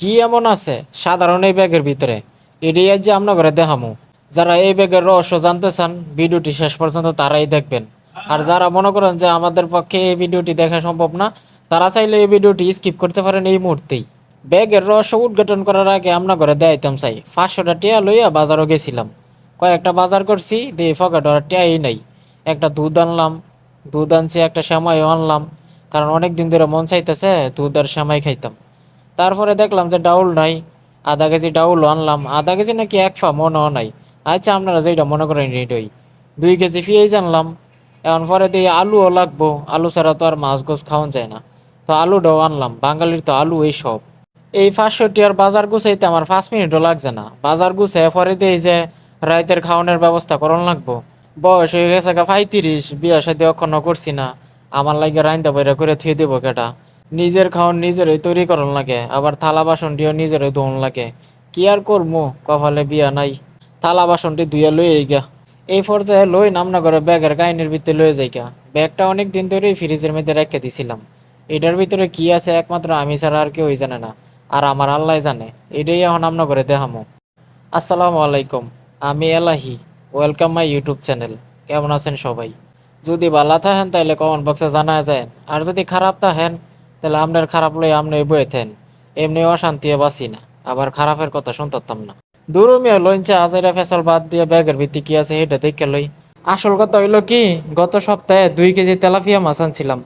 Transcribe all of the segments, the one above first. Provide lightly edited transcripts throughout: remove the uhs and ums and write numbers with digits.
কি এমন আছে সাধারণ এই ব্যাগের ভিতরে? এটাই আজ যে আমরা করে দেখামু। যারা এই ব্যাগের রহস্য জানতে চান ভিডিওটি শেষ পর্যন্ত তারাই দেখবেন। আর যারা মনে করেন যে আমাদের পক্ষে এই ভিডিওটি দেখা সম্ভব না, তারা চাইলে এই ভিডিওটি স্কিপ করতে পারেন এই মুহূর্তেই। ব্যাগের রহস্য উদ্ঘাটন করার আগে আমরা করে দেখাইতাম চাই 500টা টিয়া লইয়া বাজারও গেছিলাম। কয়েকটা বাজার করছি দিয়ে ফকাট ওরা টিয়াই নাই। একটা দুধ আনলাম, দুধ আনছি, একটা সেমাইও আনলাম, কারণ অনেক দিন ধরে মন চাইতেছে দুধ আর সেমাই খাইতাম। তারপরে দেখলাম যে ডাউল নাই, আধা কেজি ডাউল আনলাম, আধা কেজি নাকি এক ফা মনেও নাই। আচ্ছা আপনারা যেটা মনে করেন এটাই। 2 কেজি পেঁয়াজ আনলাম। এখন পরে দিয়ে আলুও লাগবো, আলু ছাড়া তো আর মাছ গোছ খাওয়ান যায় না। তো আলুটাও আনলাম, বাঙালির তো আলু এই সব। এই 500 আর বাজার গুছাইতে আমার 5 মিনিটও লাগছে না। বাজার গুছাই পরে দিয়ে যে রাইতের খাওয়ানোর ব্যবস্থা করন লাগবো। বয়স হয়ে গেছে গা 35, বিয়া শাদী এখনো করছি না। আমার লাগে রাইন্দা বইরা করে থুয়ে দেবো কেটা? নিজের খাওয়ান নিজেরই তৈরি করন লাগে, আবার থালা বাসনটিও নিজেরই ধোন লাগে। কি আর করবো, কপালে বিয়া নাই। থালা বাসনটি ধুইয়া লই গা। এই পর্যায়ে লই নামনা করে ব্যাগের কাহিনীর ভিতরে লয়ে যাই গা। ব্যাগটা অনেক দিন ধরেই ফ্রিজের মধ্যে রেখে দিছিলাম। এটার ভিতরে কি আছে একমাত্র আমি ছাড়া আর কেউই জানে না। আর আমার আল্লাহ জানে। এটাই এখন নামনা করে দেখামো। আসসালামু আলাইকুম, আমি Elahi. Welcome my YouTube channel. কেমন আছেন সবাই? যদি ভালো থাকেন তাহলে কমেন্ট বক্সে জানা যায়, আর যদি খারাপ থাকেন তাহলে আপনার খারাপ লই আপনি বয়ে থেন। এমনি অশান্তি বাসি না, আবার খারাপের কথা শুনতাম না। দুরুমিয়া লইনচা আজাইরা ফেসাল বাদ দিয়ে ব্যাগের ভিত্তি কি আছে এটা দেখে লই। আসল কথা হইলো কি, গত সপ্তাহে 2 কেজি তেলাপিয়া মাছ আনছিলাম।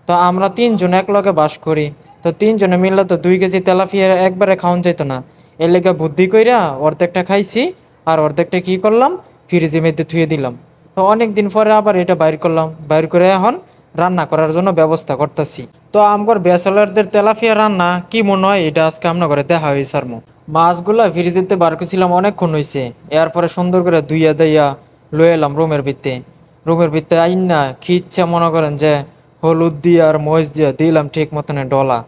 তো আমরা 3 জন এক লগে বাস করি। তো 3 জনে মিললে তো 2 কেজি তেলাপিয়া একবারে খাওয়ান যেত না। এর লেগে বুদ্ধি কইরা অর্ধেকটা খাইছি, আর অর্ধেকটা কি করলাম, ফ্রিজে মেয়েতে থুয়ে দিলাম। তো অনেক দিন পরে আবার এটা বাইর করলাম, বাইর করে এখন রান্না করার জন্য ব্যবস্থা করতেছি। তো আমগর ব্যাচেলারদের তেলাপিয়া রান্না কি মনে হয় এটা আজকে আমরা করে দেখা হয়েছে। আর মাছগুলা ফ্রিজেতে বার করছিলাম অনেকক্ষণ হয়েছে। এরপরে সুন্দর করে ধুইয়া দিয়া লয়ে এলাম রুমের ভিতরে। রুমের ভিতরে আইন না খিচ্ছে মনে করেন যে হলুদ দিয়া আর মরিচ দিয়া দিলাম ঠিক মতনে ডলা।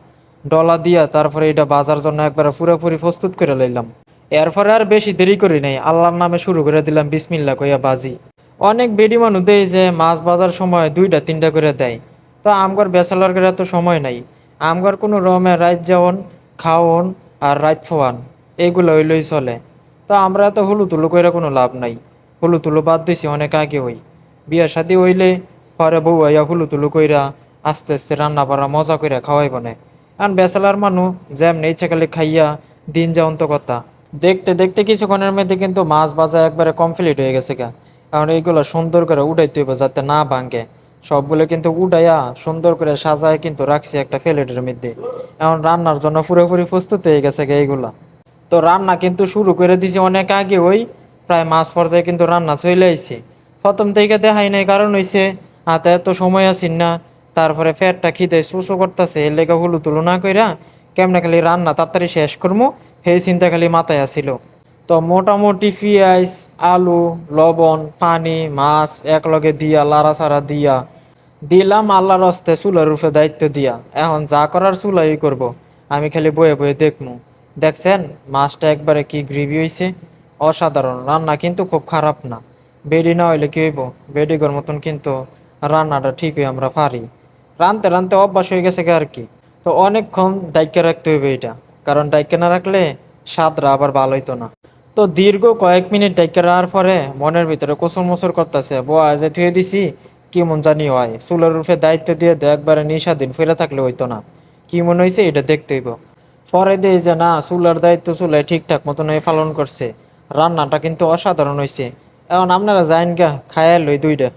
ডলা দিয়া তারপরে এটা বাজার জন্য একবারে পুরোপুরি প্রস্তুত করে লইলাম। এরপরে আর বেশি দেরি করি নাই, আল্লাহর নামে শুরু করে দিলাম বিসমিল্লা কইয়া বাজি। অনেক বেডি মানুষ দেয় যে মাছ বাজার সময় 2টা 3টা করে দেয়। তো আমগর ব্যাচেলার করে তো সময় নাই। আমগর কোনো রমে রাত যাওন, খাওয়ন আর রাত ফোয়ান, এগুলো হইলই চলে। তো আমরা তো হুলু তুলু কইরা কোনো লাভ নাই। হুলু তুলু বাদ দিছি অনেক আগে হই। বিয়া শাদী হইলে পরে বউ আইয়া হুলু তুলু কইরা আস্তে আস্তে রান্না বাড়া মজা কইরা খাওয়াইব না। কারণ ব্যাচেলার মানুষ যেমনি ইচ্ছা খালি খাইয়া দিন যাওন তো কথা। দেখতে দেখতে কিছুক্ষণের মধ্যে কিন্তু মাছ ভাজা একবারে কমপ্লিট হয়ে গেছে গা। কারণ এইগুলো সুন্দর করে উঠাইতে হইব যাতে না ভাঙে। সবগুলো কিন্তু উঠাইয়া সুন্দর করে সাজায় কিন্তু রাখছি একটা প্লেটের মধ্যে। এখন রান্নার জন্য পুরোপুরি প্রস্তুত হয়ে গেছে গা এইগুলা। তো রান্না কিন্তু শুরু করে দিছি অনেক আগে, ওই প্রায় মাঝ পর্যায়ে কিন্তু রান্না চলে আইছে। প্রথম থেকে দেখাই নাই কারণ হইছে হাতে এত সময় আছেন না। তারপরে পেটটা খিদে শুশু করতেছে, এর লেগে হুলু তুলু না কইরা কেমনে খালি রান্না তাড়াতাড়ি শেষ করবো সেই চিন্তা খালি মাথায় আসিল। তো মোটামুটি পেঁয়াজ, আলু, লবণ, পানি, মাছ একলগে দিয়া লাড়াচাড়া দিয়া দিলাম আল্লাহর হস্তে চুলার রূপে দায়িত্ব দিয়া। এখন যা করার চুলাই করব, আমি খালি বয়ে বয়ে দেখমু। দেখছেন মাছটা একবারে কি গ্রেভি হইছে, অসাধারণ। রান্না কিন্তু খুব খারাপ না। বেডি না হইলে কি হইব, বেডিগর মতন কিন্তু রান্নাটা ঠিকই আমরা পারি। রানতে রানতে অভ্যাস হয়ে গেছে আর কি। তো অনেকক্ষণ ডাইকে রাখতে হইবে এটা, কারণ ডাইকে না রাখলে স্বাদরা আবার ভালো হইতো না। তো দীর্ঘ কয়েক মিনিট ডাইকে রাখার পরে মনের ভিতরে কোসর মোসর করতেছে, বয়া যে থুয়ে দিছি কি মন জানি হয়। চুলার রূপে দায়িত্ব দিয়ে একবারে নিশাদিন ফিরে থাকলে হইতো না। কি মনে হয়েছে এটা দেখতে হইব। পরে দিয়ে যে না, চুলার দায়িত্ব চুলায় ঠিকঠাক মতন পালন করছে। রান্নাটা কিন্তু অসাধারণ হয়েছে। এখন আপনারা যাইন গা খায়া লই 2টা।